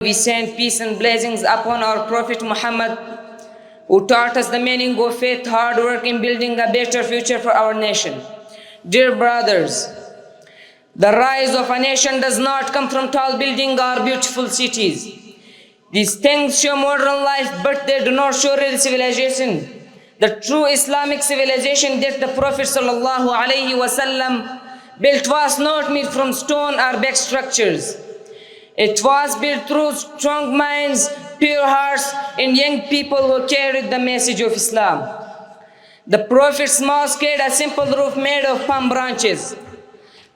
We send peace and blessings upon our Prophet Muhammad, who taught us the meaning of faith, hard work in building a better future for our nation. Dear brothers, the rise of a nation does not come from tall buildings or beautiful cities. These things show modern life, but they do not show real civilization. The true Islamic civilization that the Prophet ﷺ built was not made from stone or big structures. It was built through strong minds, pure hearts, and young people who carried the message of Islam. The Prophet's mosque had a simple roof made of palm branches.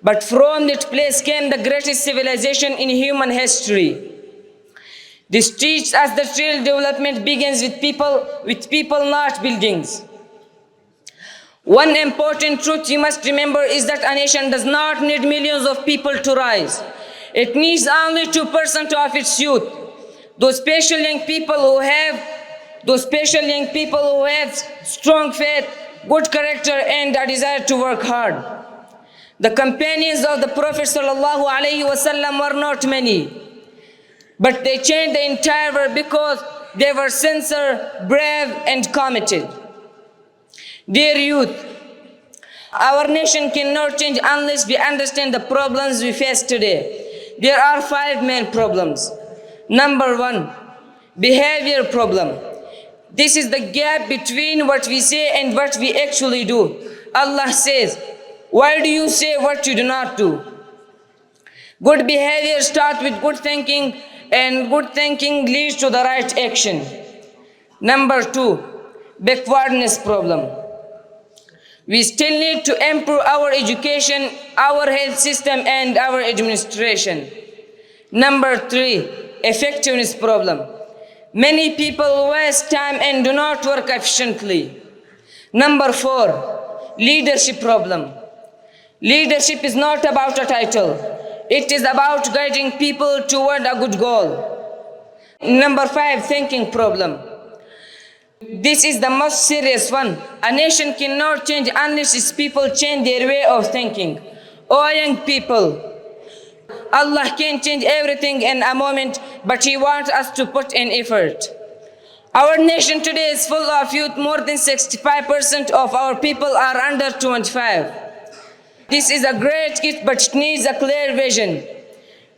But from that place came the greatest civilization in human history. This teaches us that real development begins with people, not buildings. One important truth you must remember is that a nation does not need millions of people to rise. It needs only 2% of its youth. Those special young people who have strong faith, good character, and a desire to work hard. The companions of the Prophet ﷺ were not many, but they changed the entire world because they were sincere, brave, and committed. Dear youth, our nation cannot change unless we understand the problems we face today. There are 5 main problems. Number 1, behavior problem. This is the gap between what we say and what we actually do. Allah says, "Why do you say what you do not do?" Good behavior starts with good thinking, and good thinking leads to the right action. Number 2, backwardness problem. We still need to improve our education, our health system, and our administration. Number 3, effectiveness problem. Many people waste time and do not work efficiently. Number 4, leadership problem. Leadership is not about a title. It is about guiding people toward a good goal. Number 5, thinking problem. This is the most serious one. A nation cannot change unless its people change their way of thinking. Oh young people, Allah can change everything in a moment, but He wants us to put in effort. Our nation today is full of youth. More than 65% of our people are under 25. This is a great gift, but it needs a clear vision.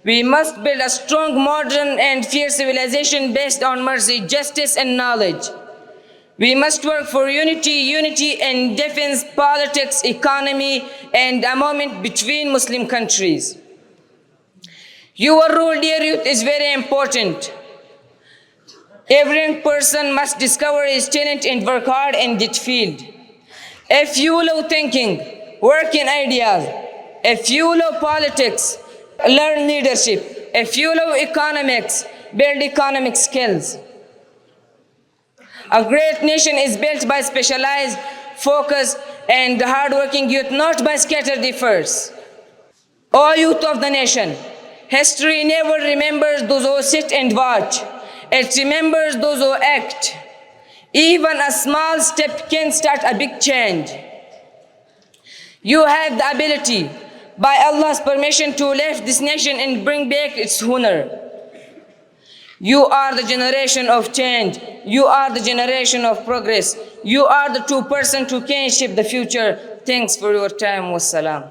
We must build a strong, modern, and fair civilization based on mercy, justice, and knowledge. We must work for unity in defense, politics, economy, and a moment between Muslim countries. Your role, dear youth, is very important. Every young person must discover his talent and work hard in that field. If you love thinking, work in ideas. If you love politics, learn leadership. If you love economics, build economic skills. A great nation is built by specialized, focused, and hardworking youth, not by scattered efforts. O youth of the nation, history never remembers those who sit and watch. It remembers those who act. Even a small step can start a big change. You have the ability, by Allah's permission, to lift this nation and bring back its honor. You are the generation of change. You are the generation of progress. You are the 2% who can shape the future. Thanks for your time. Wassalam.